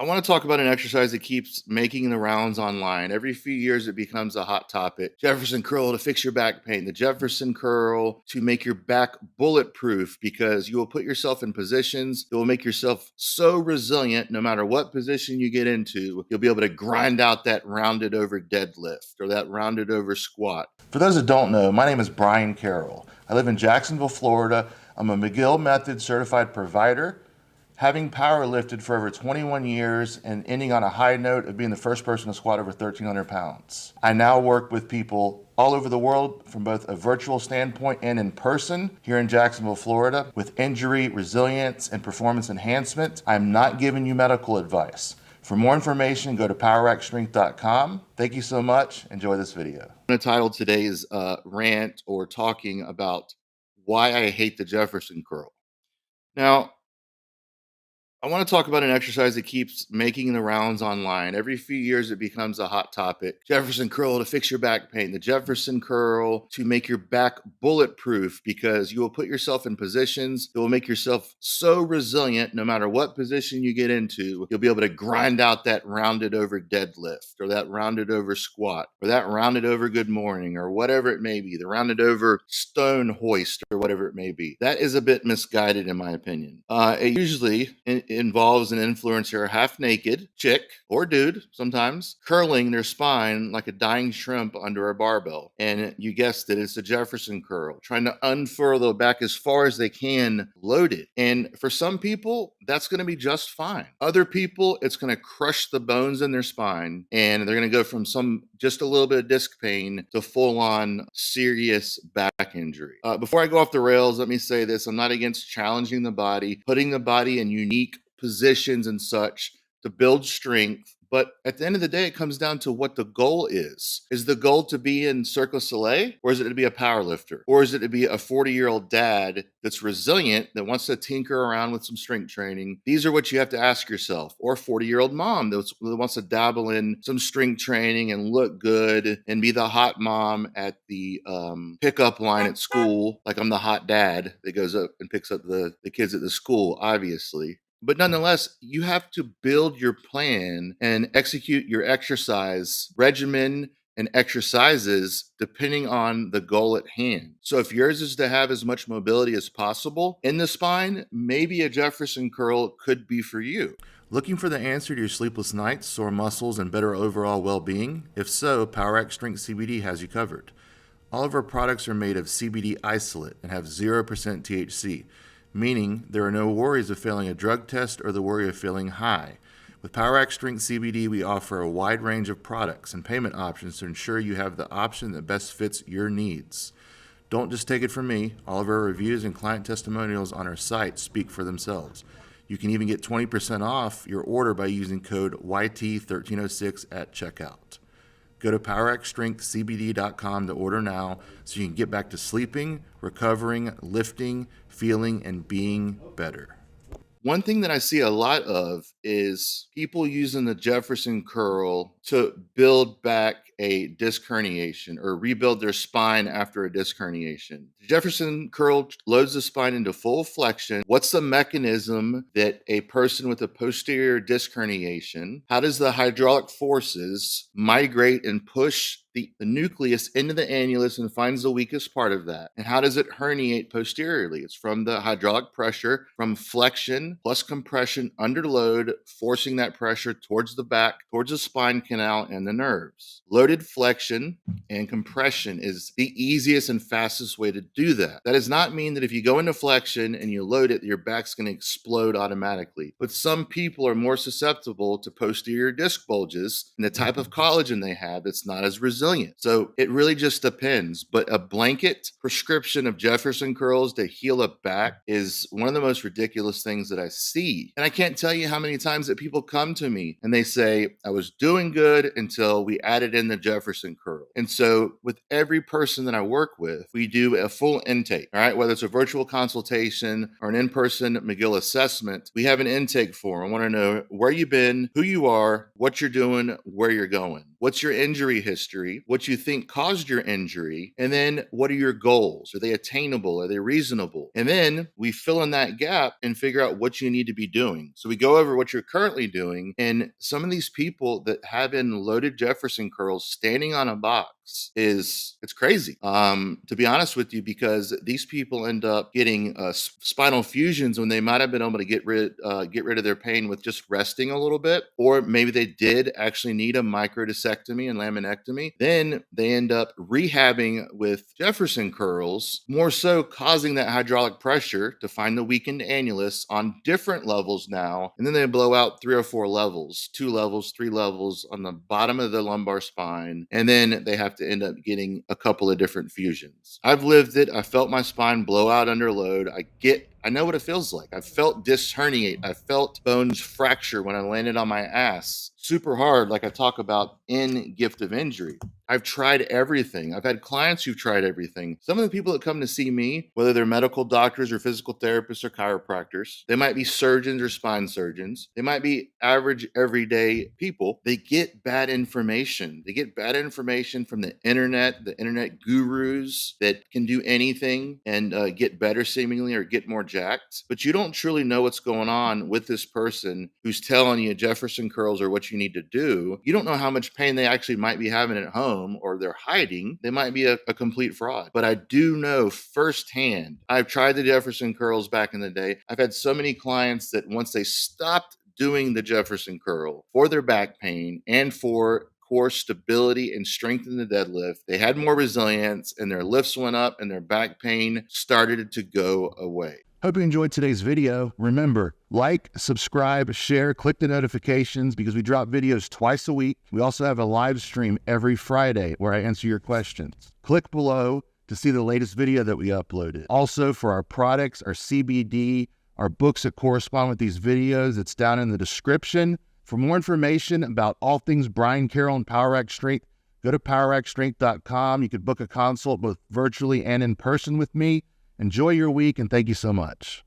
I want to talk about an exercise that keeps making the rounds online. Every few years, it becomes a hot topic. Jefferson curl to fix your back pain. The Jefferson curl to make your back bulletproof because you will put yourself in positions that will make yourself so resilient no matter what position you get into, you'll be able to grind out that rounded over deadlift or that rounded over squat. For those that don't know, my name is Brian Carroll. I live in Jacksonville, Florida. I'm a McGill Method certified provider, having power lifted for over 21 years and ending on a high note of being the first person to squat over 1,300 pounds. I now work with people all over the world from both a virtual standpoint and in person here in Jacksonville, Florida, with injury, resilience, and performance enhancement. I'm not giving you medical advice. For more information, go to powerxstrength.com. Thank you so much. Enjoy this video. The title today's rant or talking about why I hate the Jefferson curl. Now, I want to talk about an exercise that keeps making the rounds online. Every few years, it becomes a hot topic. Jefferson curl to fix your back pain. The Jefferson curl to make your back bulletproof because you will put yourself in positions that will make yourself so resilient no matter what position you get into, you'll be able to grind out that rounded over deadlift or that rounded over squat or that rounded over good morning or whatever it may be, the rounded over stone hoist or whatever it may be. That is a bit misguided in my opinion. It usually involves an influencer, half naked chick or dude sometimes, curling their spine like a dying shrimp under a barbell. And you guessed it, it's a Jefferson curl, trying to unfurl the back as far as they can loaded. And for some people, that's going to be just fine. Other people, it's going to crush the bones in their spine and they're going to go from just a little bit of disc pain to full on serious back injury. Before I go off the rails, let me say this. I'm not against challenging the body, putting the body in unique positions and such to build strength. But at the end of the day, it comes down to what the goal is. Is the goal to be in Cirque du Soleil, or is it to be a power lifter? Or is it to be a 40-year-old dad that's resilient, that wants to tinker around with some strength training? These are what you have to ask yourself. Or 40-year-old mom that wants to dabble in some strength training and look good and be the hot mom at the pickup line at school. Like I'm the hot dad that goes up and picks up the kids at the school, obviously. But nonetheless, you have to build your plan and execute your exercise regimen and exercises depending on the goal at hand. So if yours is to have as much mobility as possible in the spine, maybe a Jefferson curl could be for you. Looking for the answer to your sleepless nights, sore muscles, and better overall well-being? If so, PowerX Strength CBD has you covered. All of our products are made of CBD isolate and have 0% THC. Meaning there are no worries of failing a drug test or the worry of feeling high. With PowerX Strength CBD, we offer a wide range of products and payment options to ensure you have the option that best fits your needs. Don't just take it from me. All of our reviews and client testimonials on our site speak for themselves. You can even get 20% off your order by using code YT1306 at checkout. Go to powerxstrengthcbd.com to order now so you can get back to sleeping, recovering, lifting, feeling, and being better. One thing that I see a lot of is people using the Jefferson curl to build back a disc herniation or rebuild their spine after a disc herniation. The Jefferson curl loads the spine into full flexion. What's the mechanism that a person with a posterior disc herniation, how does the hydraulic forces migrate and push the nucleus into the annulus and finds the weakest part of that? And how does it herniate posteriorly? It's from the hydraulic pressure, from flexion plus compression under load, forcing that pressure towards the back, towards the spine canal and the nerves. Loaded flexion and compression is the easiest and fastest way to do that. That does not mean that if you go into flexion and you load it, your back's going to explode automatically. But some people are more susceptible to posterior disc bulges and the type of collagen they have that's not as resilient. So it really just depends. But a blanket prescription of Jefferson curls to heal a back is one of the most ridiculous things that I see. And I can't tell you how many times that people come to me and they say, I was doing good until we added in the Jefferson curl. And so with every person that I work with, we do a full intake, all right? Whether it's a virtual consultation or an in-person McGill assessment, we have an intake form. I want to know where you've been, who you are, what you're doing, where you're going. what's your injury history, what you think caused your injury, and then what are your goals? Are they attainable? Are they reasonable? And then we fill in that gap and figure out what you need to be doing. So we go over what you're currently doing, and some of these people that have in loaded Jefferson curls standing on a box it's crazy. To be honest with you, because these people end up getting spinal fusions when they might have been able to get rid of their pain with just resting a little bit, or maybe they did actually need a microdiscectomy and laminectomy. Then they end up rehabbing with Jefferson curls, more so causing that hydraulic pressure to find the weakened annulus on different levels now, and then they blow out 3 or 4 levels, 2 levels, 3 levels on the bottom of the lumbar spine, and then they have to end up getting a couple of different fusions. I've lived it. I felt my spine blow out under load. I know what it feels like. I felt discs herniate. I felt bones fracture when I landed on my ass super hard, like I talk about in Gift of Injury. I've tried everything. I've had clients who've tried everything. Some of the people that come to see me, whether they're medical doctors or physical therapists or chiropractors, they might be surgeons or spine surgeons. They might be average, everyday people. They get bad information. They get bad information from the internet gurus that can do anything and get better seemingly or get more jacked. But you don't truly know what's going on with this person who's telling you Jefferson curls are what you need to do. You don't know how much pain they actually might be having at home, or they're hiding. They might be a complete fraud. But I do know firsthand, I've tried the Jefferson curls back in the day. I've had so many clients that once they stopped doing the Jefferson curl for their back pain and for core stability and strength in the deadlift, they had more resilience and their lifts went up and their back pain started to go away. Hope you enjoyed today's video. Remember, like, subscribe, share, click the notifications because we drop videos twice a week. We also have a live stream every Friday where I answer your questions. Click below to see the latest video that we uploaded. Also, for our products, our CBD, our books that correspond with these videos, it's down in the description. For more information about all things Brian Carroll and PowerAct Strength, go to poweractstrength.com. You could book a consult both virtually and in person with me. Enjoy your week, and thank you so much.